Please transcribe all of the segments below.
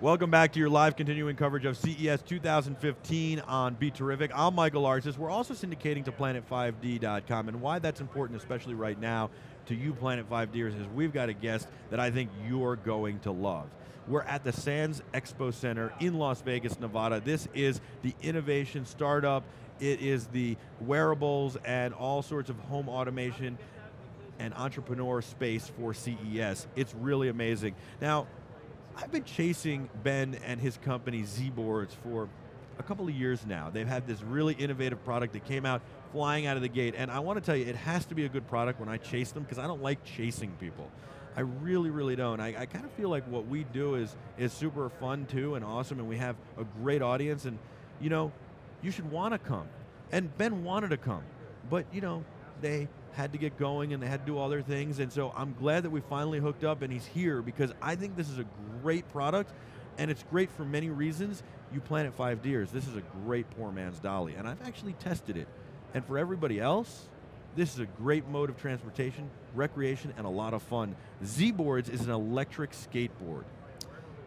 Welcome back to your live continuing coverage of CES 2015 on BeTerrific. I'm Michael Larsis. We're also syndicating to Planet5D.com, and why that's important, especially right now, to you Planet 5Ders, is we've got a guest that I think you're going to love. We're at the Sands Expo Center in Las Vegas, Nevada. This is the innovation startup. It is the wearables and all sorts of home automation and entrepreneur space for CES. It's really amazing. Now, I've been chasing Ben and his company ZBoards for a couple of years now. They've had this really innovative product that came out flying out of the gate, and I want to tell you, it has to be a good product when I chase them, because I don't like chasing people. I really, really don't. I kind of feel like what we do is super fun too and awesome, and we have a great audience, and you know, you should want to come. And Ben wanted to come, but you know, they had to get going and they had to do all their things, and so I'm glad that we finally hooked up and he's here, because I think this is a great product, and it's great for many reasons. You Planet 5Ders, this is a great poor man's dolly, and I've actually tested it. And for everybody else, this is a great mode of transportation, recreation, and a lot of fun. ZBoards is an electric skateboard.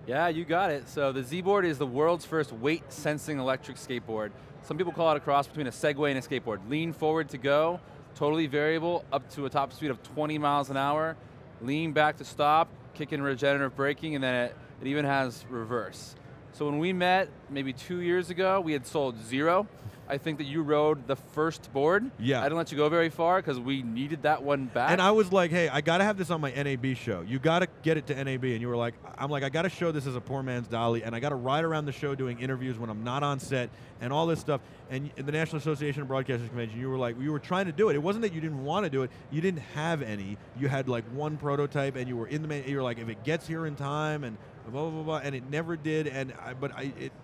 Yeah, you got it. So the ZBoard is the world's first weight-sensing electric skateboard. Some people call it a cross between a Segway and a skateboard. Lean forward to go, totally variable, up to a top speed of 20 miles an hour. Lean back to stop, kick in regenerative braking, and then it even has reverse. So when we met maybe 2 years ago, we had sold 0. I think that you rode the first board. Yeah. I didn't let you go very far because we needed that one back. And I was like, hey, I got to have this on my NAB show. You got to get it to NAB. And you were like, I'm like, I got to show this as a poor man's dolly, and I got to ride around the show doing interviews when I'm not on set and all this stuff. And in the National Association of Broadcasters Convention, you were like, you were trying to do it. It wasn't that you didn't want to do it. You didn't have any. You had like one prototype, and you were in the you were like, if it gets here in time, and blah, blah, blah, and it never did. And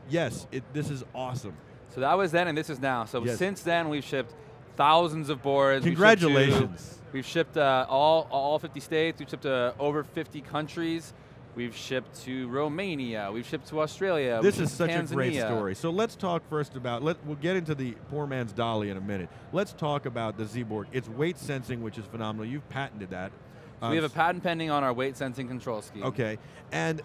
yes, this is awesome. So that was then, and this is now. So yes. Since then, we've shipped thousands of boards. Congratulations. We've shipped all 50 states. We've shipped to over 50 countries. We've shipped to Romania. We've shipped to Australia. This is such Tanzania. a great story. So let's talk first about, we'll get into the poor man's dolly in a minute. Let's talk about the ZBoard. It's weight sensing, which is phenomenal. You've patented that. So we have a patent pending on our weight sensing control scheme. Okay, and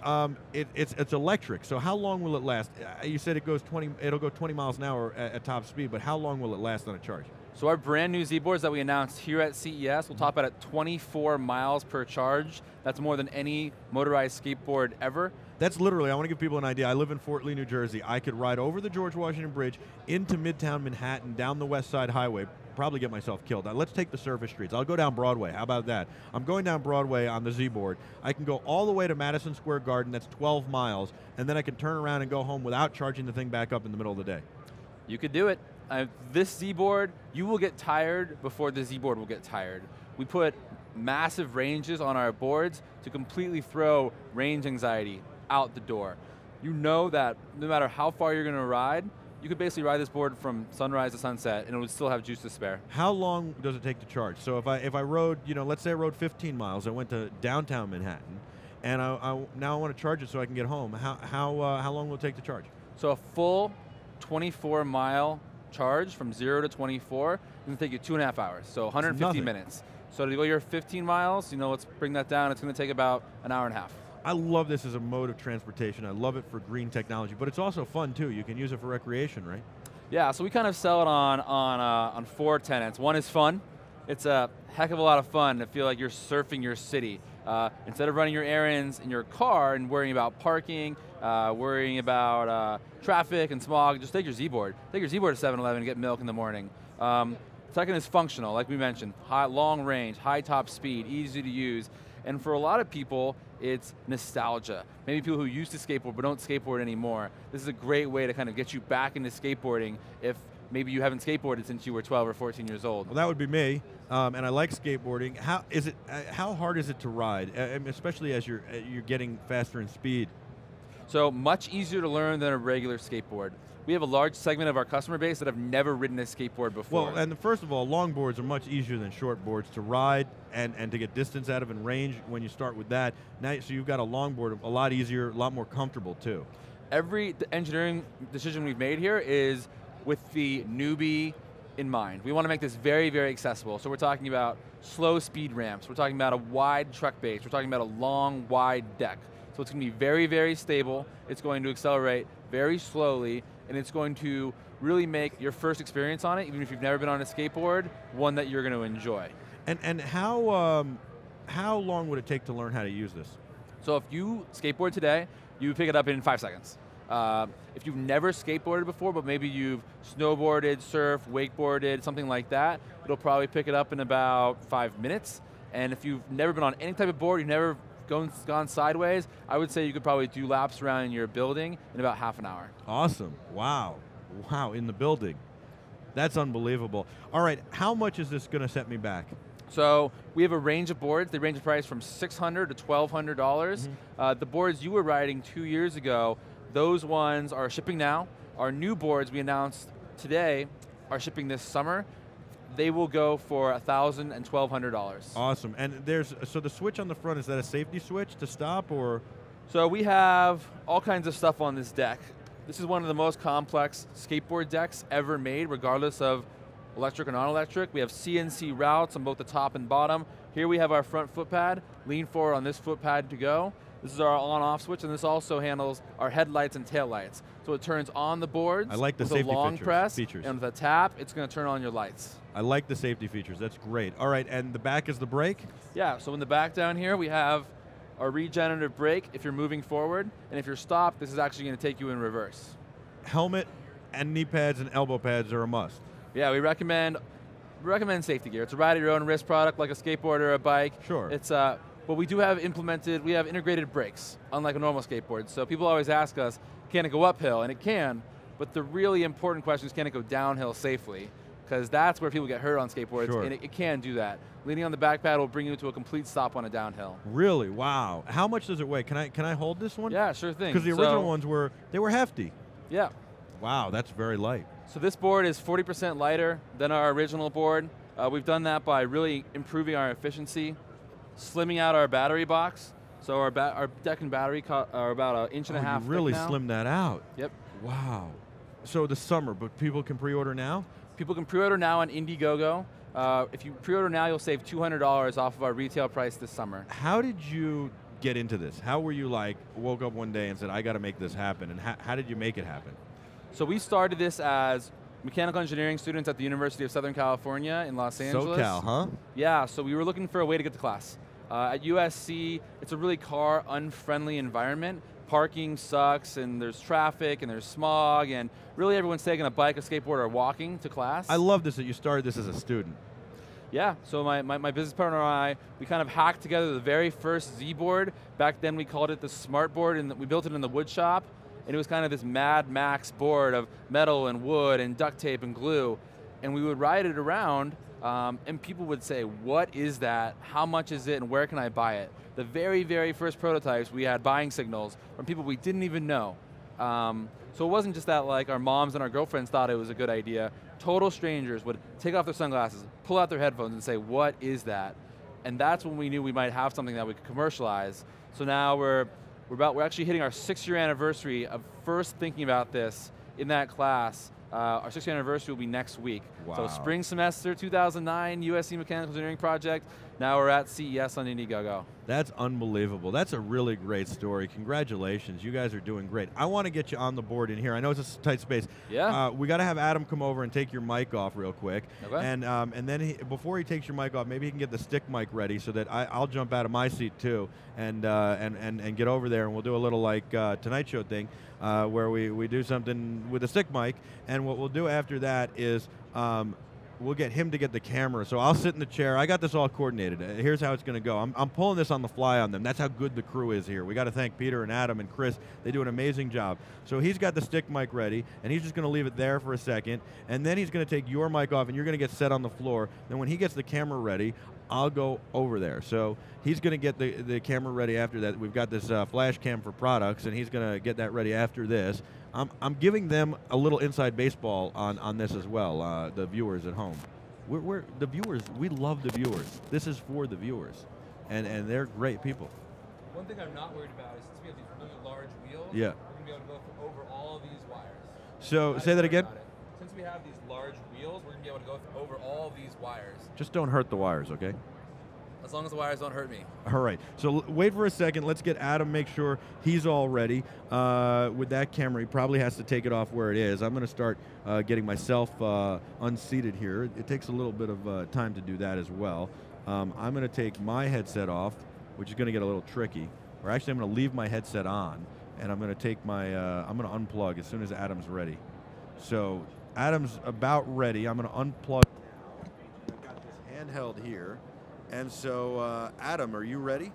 it's electric. So how long will it last? You said it'll go 20 miles an hour at top speed, but how long will it last on a charge? So our brand new ZBoards that we announced here at CES will top out at 24 miles per charge. That's more than any motorized skateboard ever. That's literally, I want to give people an idea. I live in Fort Lee, New Jersey. I could ride over the George Washington Bridge into Midtown Manhattan, down the West Side Highway, probably get myself killed. Now, let's take the surface streets. I'll go down Broadway. How about that? I'm going down Broadway on the ZBoard. I can go all the way to Madison Square Garden. That's 12 miles. And then I can turn around and go home without charging the thing back up in the middle of the day. You could do it. This ZBoard, you will get tired before the ZBoard will get tired. We put massive ranges on our boards to completely throw range anxiety out the door. You know that no matter how far you're going to ride, you could basically ride this board from sunrise to sunset, and it would still have juice to spare. How long does it take to charge? So if I rode, let's say I rode 15 miles, I went to downtown Manhattan, and now I want to charge it so I can get home. How long will it take to charge? So a full 24-mile charge from 0 to 24 is going to take you 2.5 hours, so 150 minutes. So to go your 15 miles, let's bring that down. It's going to take about an hour and a half. I love this as a mode of transportation. I love it for green technology, but it's also fun too. You can use it for recreation, right? Yeah, so we kind of sell it on 4 tenets. One is fun. It's a heck of a lot of fun to feel like you're surfing your city. Instead of running your errands in your car and worrying about parking, worrying about traffic and smog, just take your ZBoard. Take your ZBoard to 7-Eleven and get milk in the morning. Second is functional, like we mentioned. Long range, high top speed, easy to use. And for a lot of people, it's nostalgia. Maybe people who used to skateboard but don't skateboard anymore. This is a great way to kind of get you back into skateboarding if maybe you haven't skateboarded since you were 12 or 14 years old. Well, that would be me, and I like skateboarding. How hard is it to ride, especially as you're getting faster in speed? So much easier to learn than a regular skateboard. We have a large segment of our customer base that have never ridden a skateboard before. Well, and first of all, long boards are much easier than short boards to ride and to get distance out of and range when you start with that. Now, so you've got a long board, a lot easier, a lot more comfortable too. Every engineering decision we've made here is with the newbie in mind. We want to make this very, very accessible. So we're talking about slow speed ramps. We're talking about a wide truck base. We're talking about a long, wide deck. So it's going to be very, very stable. It's going to accelerate very slowly, and it's going to really make your first experience on it, even if you've never been on a skateboard, one that you're going to enjoy. And how long would it take to learn how to use this? So if you skateboard today, you pick it up in 5 seconds. If you've never skateboarded before, but maybe you've snowboarded, surfed, wakeboarded, something like that, it'll probably pick it up in about 5 minutes. And if you've never been on any type of board, you've never gone sideways, I would say you could probably do laps around your building in about half an hour. Awesome, wow. Wow, in the building. That's unbelievable. All right, how much is this going to set me back? So we have a range of boards. They range in price from $600 to $1,200. Mm-hmm. The boards you were riding 2 years ago, those ones are shipping now. Our new boards we announced today are shipping this summer. They will go for $1,000 and $1,200. Awesome, and so the switch on the front, is that a safety switch to stop, or? So we have all kinds of stuff on this deck. This is one of the most complex skateboard decks ever made, regardless of electric or non-electric. We have CNC routes on both the top and bottom. Here we have our front foot pad. Lean forward on this foot pad to go. This is our on-off switch, and this also handles our headlights and taillights. So it turns on the boards. I like the with safety a long press, features. And with a tap, it's going to turn on your lights. I like the safety features, that's great. All right, and the back is the brake? Yeah, so in the back down here, we have our regenerative brake if you're moving forward, and if you're stopped, this is actually going to take you in reverse. Helmet and knee pads and elbow pads are a must. Yeah, we recommend safety gear. It's a ride at your own risk product, like a skateboard or a bike. Sure. It's but we do have we have integrated brakes, unlike a normal skateboard. So people always ask us, can it go uphill? And it can, but the really important question is, can it go downhill safely? Because that's where people get hurt on skateboards, sure. And it can do that. Leaning on the back pad will bring you to a complete stop on a downhill. Really? Wow. How much does it weigh? Can I hold this one? Yeah, sure thing. Because the original ones were hefty. Yeah. Wow, that's very light. So this board is 40% lighter than our original board. We've done that by really improving our efficiency, slimming out our battery box. So our deck and battery are about 1.5 inches thick now. You really slimmed that out. Yep. Wow. So the summer, but people can pre-order now? People can pre-order now on Indiegogo. If you pre-order now, you'll save $200 off of our retail price this summer. How did you get into this? How were you woke up one day and said, I got to make this happen, and how did you make it happen? So we started this as mechanical engineering students at the University of Southern California in Los Angeles. SoCal, huh? Yeah, so we were looking for a way to get to class. At USC, it's a really car-unfriendly environment. Parking sucks, and there's traffic, and there's smog, and really everyone's taking a bike, a skateboard, or walking to class. I love this that you started this as a student. Yeah, so my business partner and I, we kind of hacked together the very first ZBoard. Back then we called it the Smart Board, and we built it in the wood shop. And it was kind of this Mad Max board of metal and wood and duct tape and glue. And we would ride it around, and people would say, what is that? How much is it, and where can I buy it? The very, very first prototypes, we had buying signals from people we didn't even know. So it wasn't just that our moms and our girlfriends thought it was a good idea. Total strangers would take off their sunglasses, pull out their headphones, and say, what is that? And that's when we knew we might have something that we could commercialize. So now we're actually hitting our 6-year anniversary of first thinking about this in that class. Our 6th anniversary will be next week. Wow. So spring semester 2009, USC Mechanical Engineering Project. Now we're at CES on Indiegogo. That's unbelievable. That's a really great story. Congratulations. You guys are doing great. I want to get you on the board in here. I know it's a tight space. Yeah. We got to have Adam come over and take your mic off real quick. Okay. And then before he takes your mic off, maybe he can get the stick mic ready so that I'll jump out of my seat too and get over there, and we'll do a little Tonight Show thing where we do something with a stick mic. And what we'll do after that is we'll get him to get the camera. So I'll sit in the chair. I got this all coordinated. Here's how it's going to go. I'm pulling this on the fly on them. That's how good the crew is here. We got to thank Peter and Adam and Chris. They do an amazing job. So he's got the stick mic ready, and he's just going to leave it there for a second, and then he's going to take your mic off, and you're going to get set on the floor. Then when he gets the camera ready, I'll go over there. So he's going to get the camera ready after that. We've got this flash cam for products, and he's going to get that ready after this. I'm giving them a little inside baseball on this as well, the viewers at home. We're the viewers. We love the viewers. This is for the viewers, and they're great people. One thing I'm not worried about is since we have these really large wheels, yeah, we're going to be able to go over all of these wires. So say that again. Since we have these large wheels, we're going to be able to go over all of these wires. Just don't hurt the wires, okay? As long as the wires don't hurt me. All right, so wait for a second. Let's get Adam, make sure he's all ready. With that camera, he probably has to take it off where it is. I'm gonna start getting myself unseated here. It takes a little bit of time to do that as well. I'm gonna take my headset off, which is gonna get a little tricky. Or actually, I'm gonna leave my headset on, and I'm gonna take my, I'm gonna unplug as soon as Adam's ready. So Adam's about ready. I'm gonna unplug. I've got this handheld here. And so, Adam, are you ready?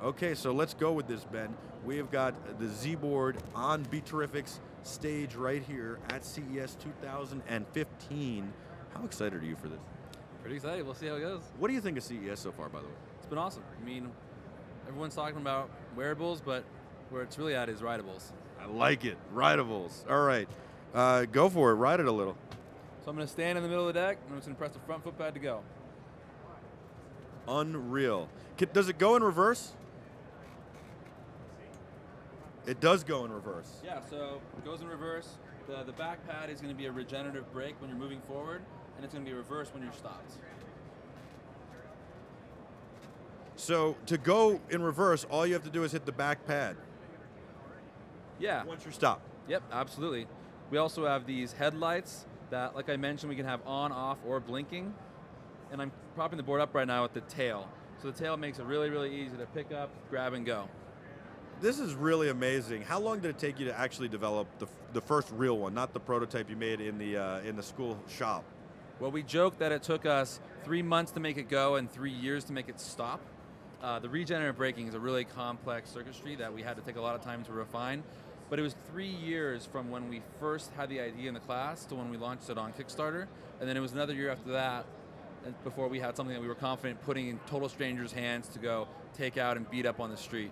Okay, so let's go with this, Ben. We have got the ZBoard on BeTerrific's stage right here at CES 2015. How excited are you for this? Pretty excited. We'll see how it goes. What do you think of CES so far, by the way? It's been awesome. I mean, everyone's talking about wearables, but where it's really at is rideables. I like it. Rideables. All right. Go for it. Ride it a little. So I'm going to stand in the middle of the deck, and I'm just going to press the front foot pad to go. Unreal. Does it go in reverse? It does go in reverse. Yeah, so it goes in reverse. The back pad is going to be a regenerative brake when you're moving forward, and it's going to be reverse when you're stopped. So to go in reverse, all you have to do is hit the back pad. Yeah. Once you're stopped. Yep, absolutely. We also have these headlights that, like I mentioned, we can have on, off, or blinking. And I'm propping the board up right now with the tail. So the tail makes it really, really easy to pick up, grab, and go. This is really amazing. How long did it take you to actually develop the first real one, not the prototype you made in the school shop? Well, we joked that it took us 3 months to make it go and 3 years to make it stop. The regenerative braking is a really complex circuitry that we had to take a lot of time to refine. But it was 3 years from when we first had the idea in the class to when we launched it on Kickstarter. And then it was another year after that before we had something that we were confident putting in total strangers' hands to go take out and beat up on the street.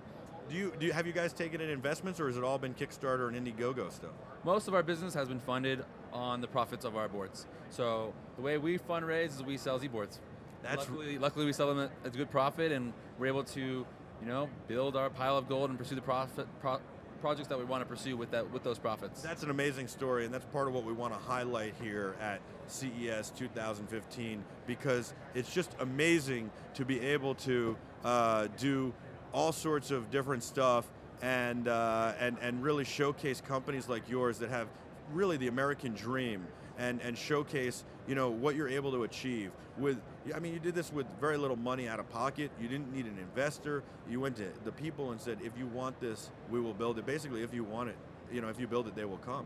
Have you guys taken in investments, or has it all been Kickstarter and Indiegogo stuff? Most of our business has been funded on the profits of our boards. So the way we fundraise is we sell ZBoards. Luckily we sell them at a good profit, and we're able to, build our pile of gold and pursue the projects that we want to pursue with those profits. That's an amazing story, and that's part of what we want to highlight here at CES 2015, because it's just amazing to be able to do all sorts of different stuff and really showcase companies like yours that have really the American dream and showcase what you're able to achieve with. I mean, you did this with very little money out of pocket. You didn't need an investor. You went to the people and said, if you want this, we will build it. Basically, if you want it, if you build it, they will come.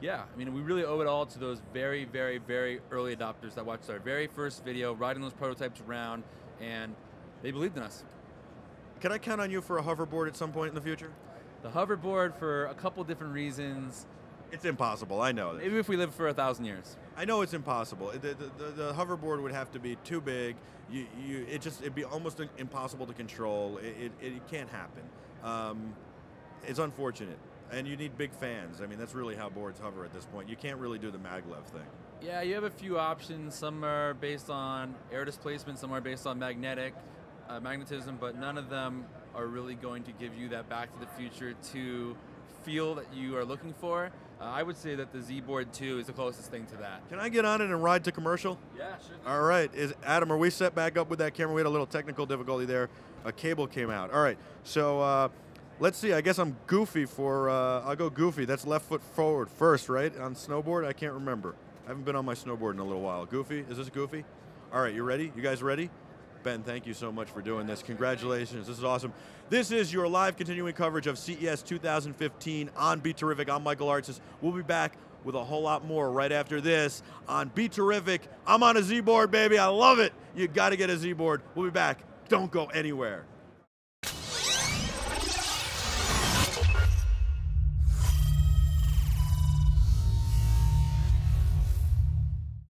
Yeah, I mean, we really owe it all to those very, very, very early adopters that watched our very first video, riding those prototypes around, and they believed in us. Can I count on you for a hoverboard at some point in the future? The hoverboard, for a couple different reasons. It's impossible, I know this. Maybe if we live for 1,000 years. I know it's impossible. The hoverboard would have to be too big. It'd be almost impossible to control. It can't happen. It's unfortunate. And you need big fans. I mean, that's really how boards hover at this point. You can't really do the maglev thing. Yeah, you have a few options. Some are based on air displacement, some are based on magnetism, but none of them are really going to give you that Back to the Future 2 feel that you are looking for. I would say that the ZBoard 2 is the closest thing to that. Can I get on it and ride to commercial? Yeah, sure. All right. Adam, are we set back up with that camera? We had a little technical difficulty there. A cable came out. All right. So let's see. I guess I'm goofy for, I'll go goofy. That's left foot forward first, right? On snowboard? I can't remember. I haven't been on my snowboard in a little while. Goofy? Is this goofy? All right. You ready? You guys ready? Ben, thank you so much for doing this. Congratulations. This is awesome. This is your live continuing coverage of CES 2015 on BeTerrific. I'm Michael Artsis. We'll be back with a whole lot more right after this on BeTerrific. I'm on a ZBoard, baby. I love it. You got to get a ZBoard. We'll be back. Don't go anywhere.